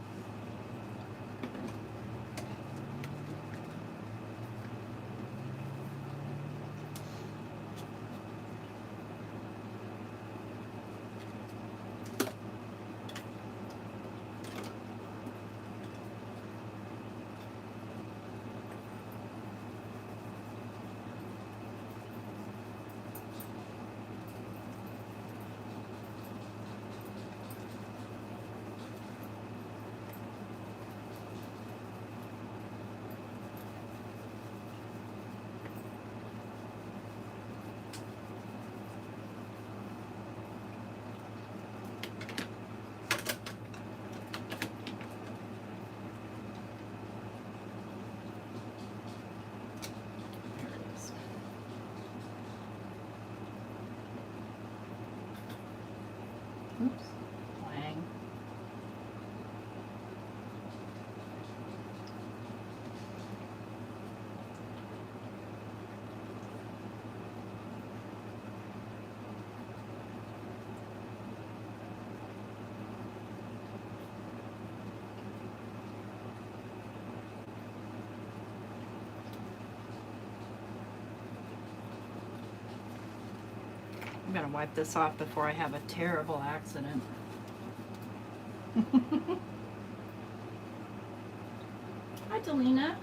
Oops, wang. I'm gonna wipe this off before I have a terrible accident. Hi, Delina.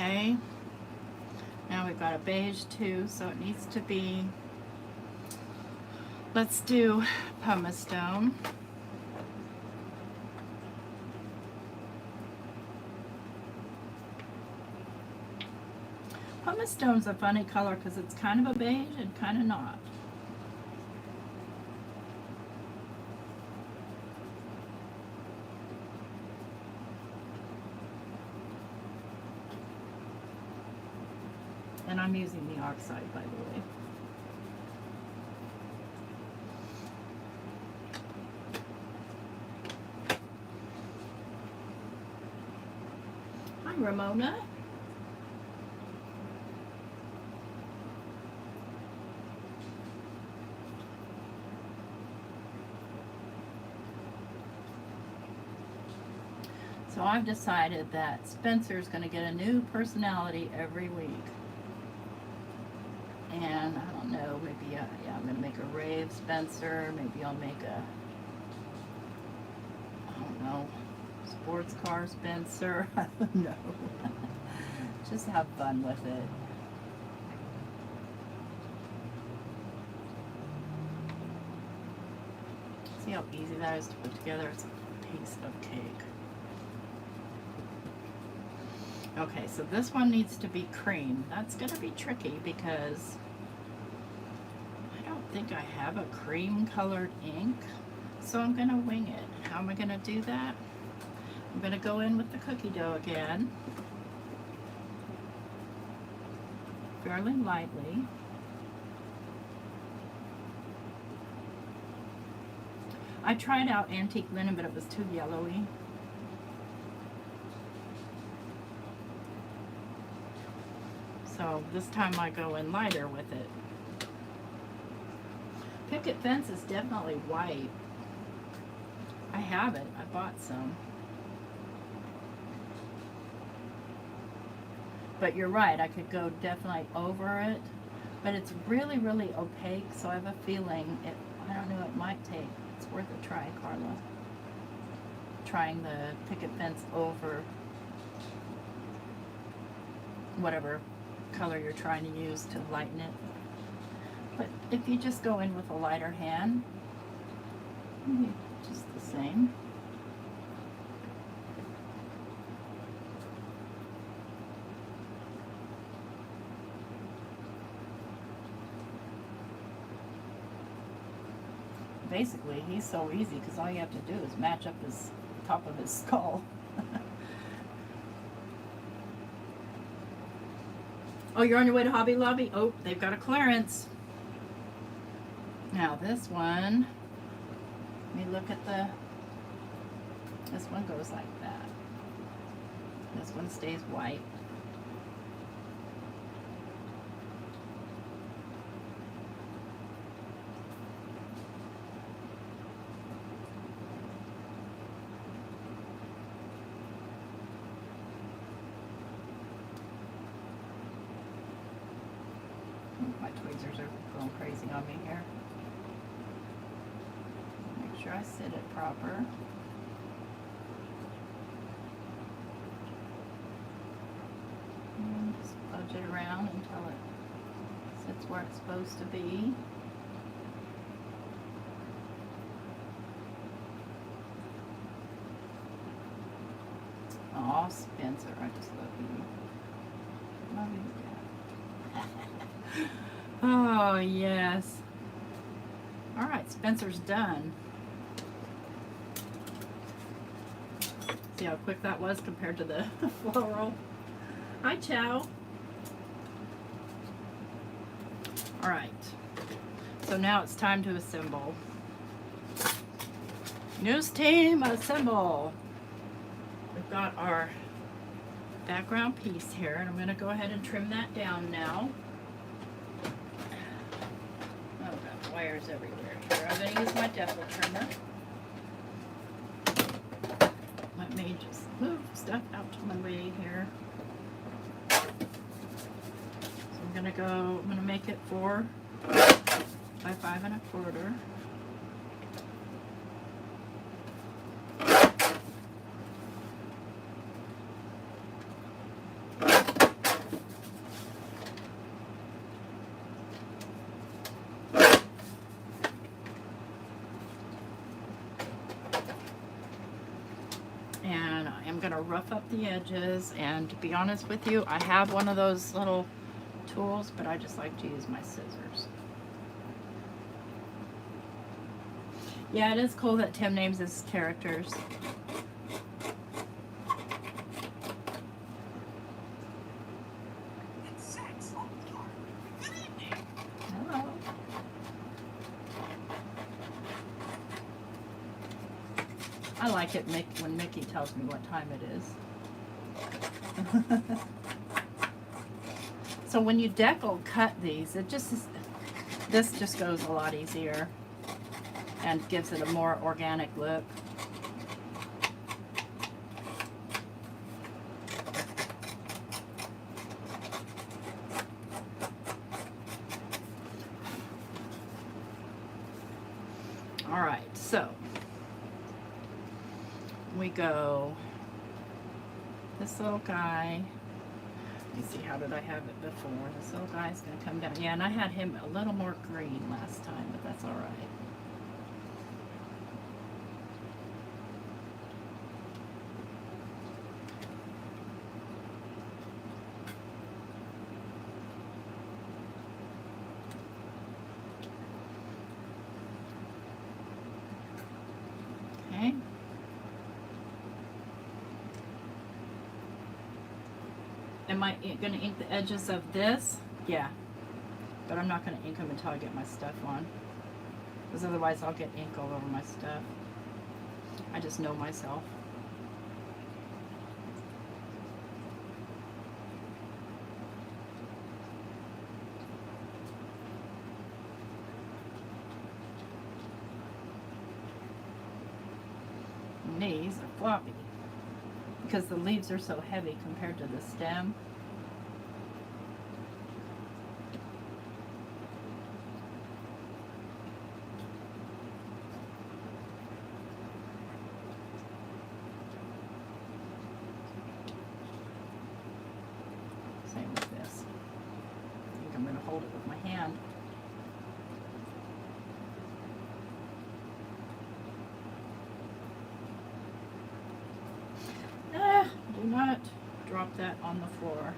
Okay. Now we've got a beige too, so it needs to be, let's do pumice stone. Pumice stone's a funny color because it's kind of a beige and kind of not. And I'm using the oxide, by the way. Hi, Ramona. So I've decided that Spencer's going to get a new personality every week. And I don't know, maybe, yeah, I'm going to make a rave Spencer. Maybe I'll make a, I don't know, sports car Spencer. I don't know. Just have fun with it. See how easy that is to put together? It's a piece of cake. Okay, so this one needs to be cream. That's going to be tricky because I don't think I have a cream colored ink, so I'm going to wing it. How am I going to do that? I'm going to go in with the cookie dough again, fairly lightly. I tried out antique linen, but it was too yellowy. So this time I go in lighter with it. Picket fence is definitely white. I have it. I bought some. But you're right. I could go definitely over it. But it's really, really opaque. So I have a feeling it, I don't know, it might take. It's worth a try, Carla. Trying the picket fence over whatever color you're trying to use to lighten it. But if you just go in with a lighter hand, just the same. Basically, he's so easy because all you have to do is match up his top of his skull. Oh, you're on your way to Hobby Lobby? Oh, they've got a clearance. Now this one, let me look at the, this one goes like that. This one stays white. My tweezers are going crazy on me here. Make sure I sit it proper. And just fudge it around until it sits where it's supposed to be. Aw, Spencer, I just love you. Love you. Oh, yes. All right, Spencer's done. See how quick that was compared to the floral. Hi, Chow. All right. So now it's time to assemble. News team, assemble. We've got our background piece here, and I'm going to go ahead and trim that down now. Oh, got wires everywhere here. I'm going to use my Defil trimmer. Let me just move stuff out to my way here. So I'm going to make it 4 by 5 1/4. gonna rough up the edges, and to be honest with you, I have one of those little tools, but I just like to use my scissors. Yeah, it is cool that Tim names his characters. It's 6 on the door. Good evening. Hello. I like it when Mickey tells me what time it is. So when you decal cut these, this just goes a lot easier and gives it a more organic look. All right, so we go this little guy. Let me see, how did I have it before? This little guy's gonna come down. Yeah, and I had him a little more green last time, but that's all right. Okay. Am I going to ink the edges of this? Yeah. But I'm not going to ink them until I get my stuff on. Because otherwise I'll get ink all over my stuff. I just know myself. And these are floppy. Because the leaves are so heavy compared to the stem. Same with this. I think I'm going to hold it with my hand. Do not drop that on the floor.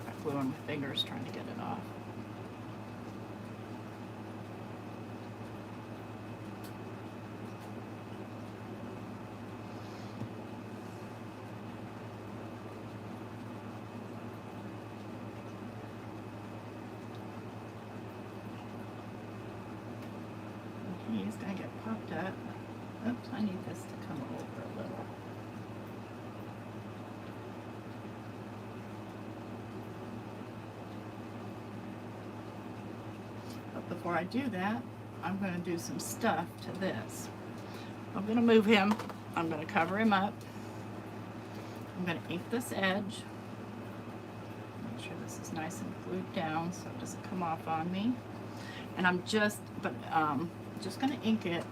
I glue on my fingers trying to get it off. He's gonna get popped up. Oops, I need this to come over a little. But before I do that, I'm gonna do some stuff to this. I'm gonna move him. I'm gonna cover him up. I'm gonna ink this edge. Make sure this is nice and glued down so it doesn't come off on me. And I'm just gonna ink it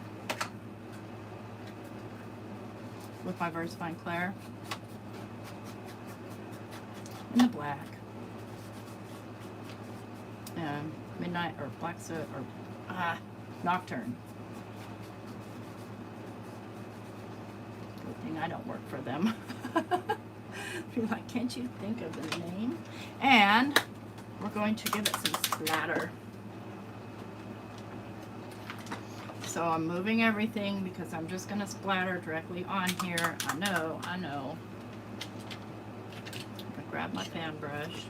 with my VersaFine Clair in the black and Midnight or Black Soot or Nocturne. Good thing I don't work for them. You're like, can't you think of the name? And we're going to give it some splatter. So I'm moving everything because I'm just going to splatter directly on here. I know. I'm going to grab my fan brush.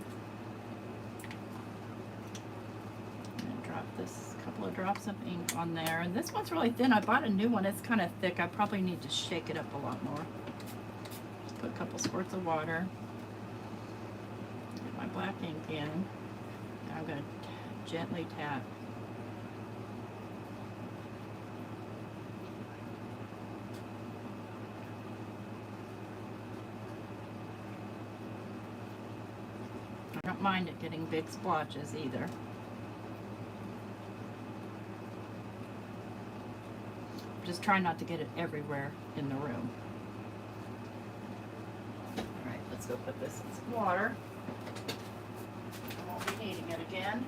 And drop this couple of drops of ink on there. And this one's really thin. I bought a new one. It's kind of thick. I probably need to shake it up a lot more. Just put a couple squirts of water. Get my black ink in. I'm going to gently tap. I don't mind it getting big splotches either. Just try not to get it everywhere in the room. Alright, let's go put this in some water. It won't be painting it again.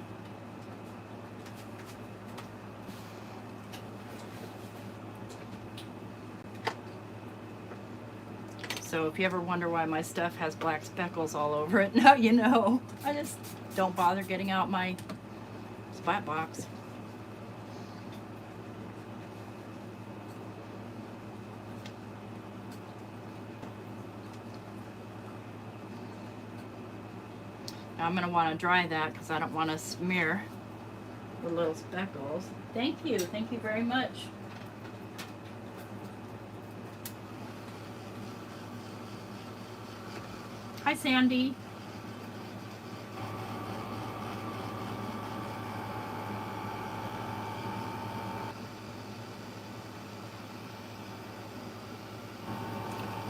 So if you ever wonder why my stuff has black speckles all over it, now you know. I just don't bother getting out my splat box. Now I'm going to want to dry that because I don't want to smear the little speckles. Thank you very much. Hi, Sandy.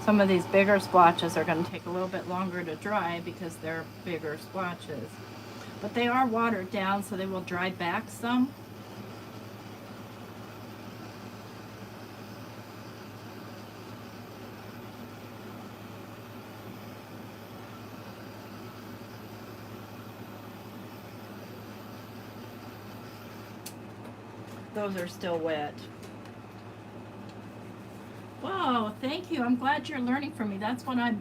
Some of these bigger splotches are going to take a little bit longer to dry because they're bigger splotches. But they are watered down, so they will dry back some. Those are still wet. Whoa, thank you. I'm glad you're learning from me. That's what I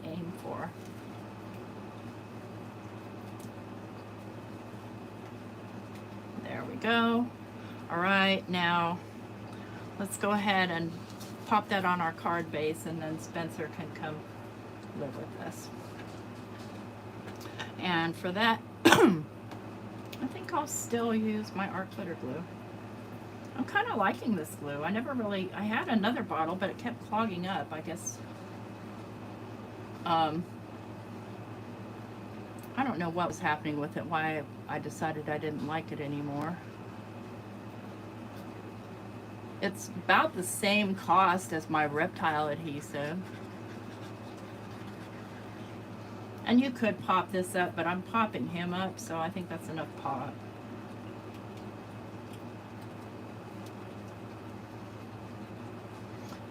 aim for. There we go. All right, now let's go ahead and pop that on our card base, and then Spencer can come live with us. And for that, I think I'll still use my art glitter glue. I'm kind of liking this glue. I had another bottle, but it kept clogging up, I guess. I don't know what was happening with it, why I decided I didn't like it anymore. It's about the same cost as my reptile adhesive. And you could pop this up, but I'm popping him up, so I think that's enough pop.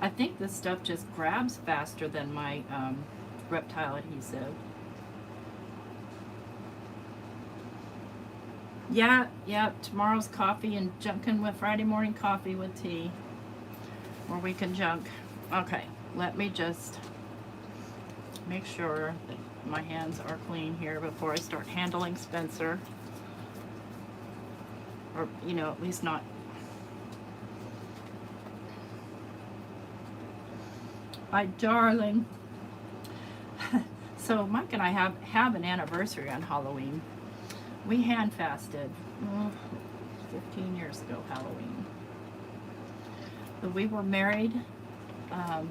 I think this stuff just grabs faster than my reptile adhesive. Yeah, tomorrow's coffee and junkin' with Friday morning coffee with tea, where we can junk. Okay, let me just make sure that my hands are clean here before I start handling Spencer. Or, you know, at least not. My darling. So Mike and I have an anniversary on Halloween. We hand fasted 15 years ago Halloween. But we were married. I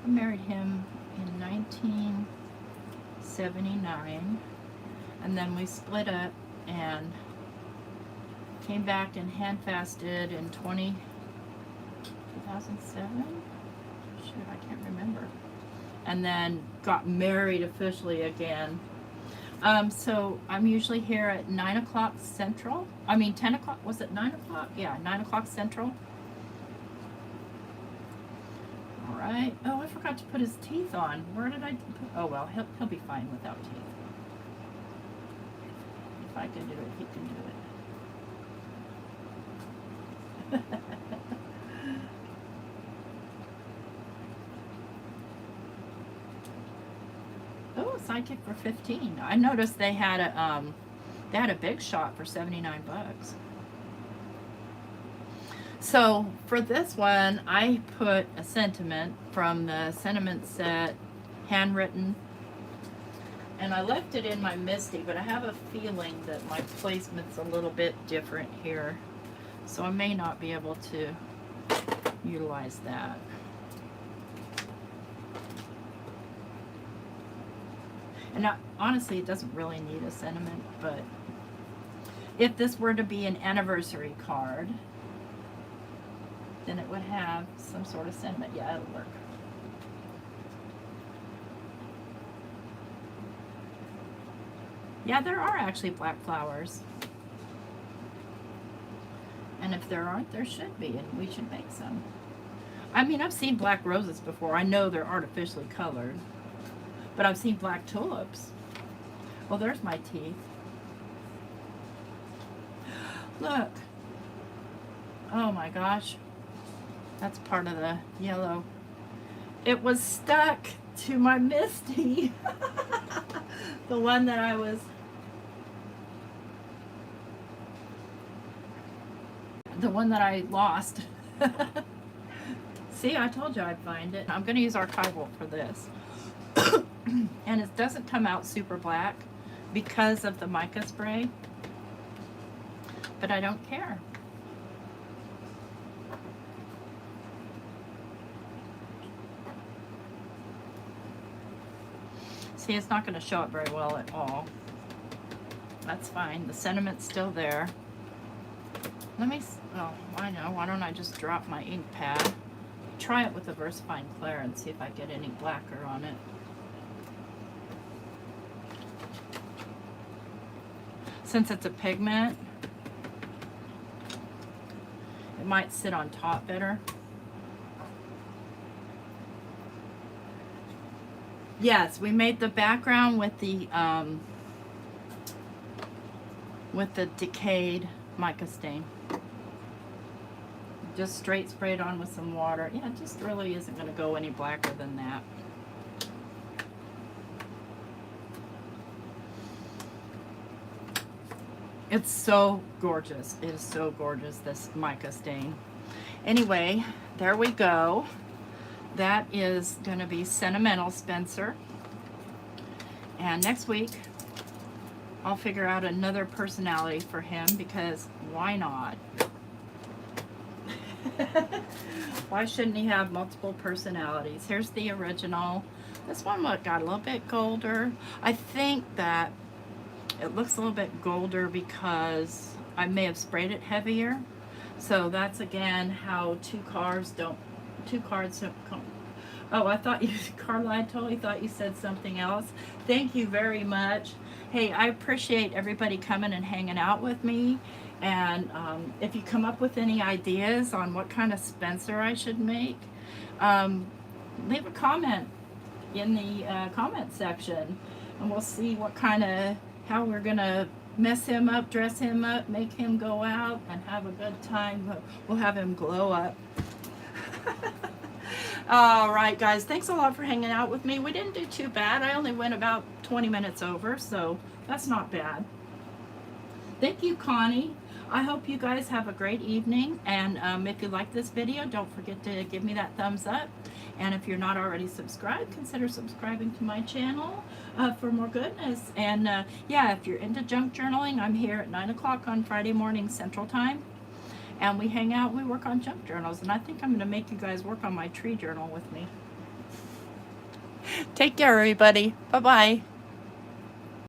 married him in 1979, and then we split up and came back and hand fasted in 2007. Shoot, I can't remember. And then got married officially again. So I'm usually here at 9 o'clock Central. 10 o'clock. Was it 9 o'clock? Yeah, 9 o'clock Central. All right. Oh, I forgot to put his teeth on. Where did I put? Oh, well, he'll be fine without teeth. If I can do it, he can do it. Oh, sidekick for 15. I noticed they had a big shot for 79 bucks. So for this one, I put a sentiment from the sentiment set, handwritten, and I left it in my Misty, but I have a feeling that my placement's a little bit different here, so I may not be able to utilize that. And honestly, it doesn't really need a sentiment, but if this were to be an anniversary card, then it would have some sort of sentiment. Yeah, it'll work. Yeah, there are actually black flowers. And if there aren't, there should be, and we should make some. I've seen black roses before. I know they're artificially colored. But I've seen black tulips. Well, there's my teeth. Look. Oh my gosh. That's part of the yellow. It was stuck to my Misty. The one that I was... The one that I lost. See, I told you I'd find it. I'm going to use archival for this. And it doesn't come out super black because of the mica spray. But I don't care. See, it's not going to show up very well at all. That's fine. The sentiment's still there. Let me... Oh, I know. Why don't I just drop my ink pad? Try it with a VersaFine Clair and see if I get any blacker on it. Since it's a pigment, it might sit on top better. Yes, we made the background with the decayed mica stain. Just straight sprayed on with some water. Yeah, it just really isn't going to go any blacker than that. It's so gorgeous. It is so gorgeous, this mica stain. Anyway, there we go. That is going to be Sentimental Spencer. And next week, I'll figure out another personality for him because why not? Why shouldn't he have multiple personalities? Here's the original. This one got a little bit golder. I think that it looks a little bit golder because I may have sprayed it heavier. So that's again how two cards don't come. Oh, I thought you, Carla, I totally thought you said something else. Thank you very much. Hey, I appreciate everybody coming and hanging out with me. And if you come up with any ideas on what kind of Spencer I should make, leave a comment in the comment section. And we'll see what kind of, how we're going to mess him up, dress him up, make him go out and have a good time. We'll have him glow up. All right, guys, thanks a lot for hanging out with me. We didn't do too bad. I only went about 20 minutes over, so that's not bad. Thank you, Connie. I hope you guys have a great evening. And if you like this video, don't forget to give me that thumbs up. And if you're not already subscribed, consider subscribing to my channel for more goodness. And yeah, if you're into junk journaling, I'm here at 9 o'clock on Friday morning Central Time. And we hang out, we work on junk journals. And I think I'm going to make you guys work on my tree journal with me. Take care, everybody. Bye-bye.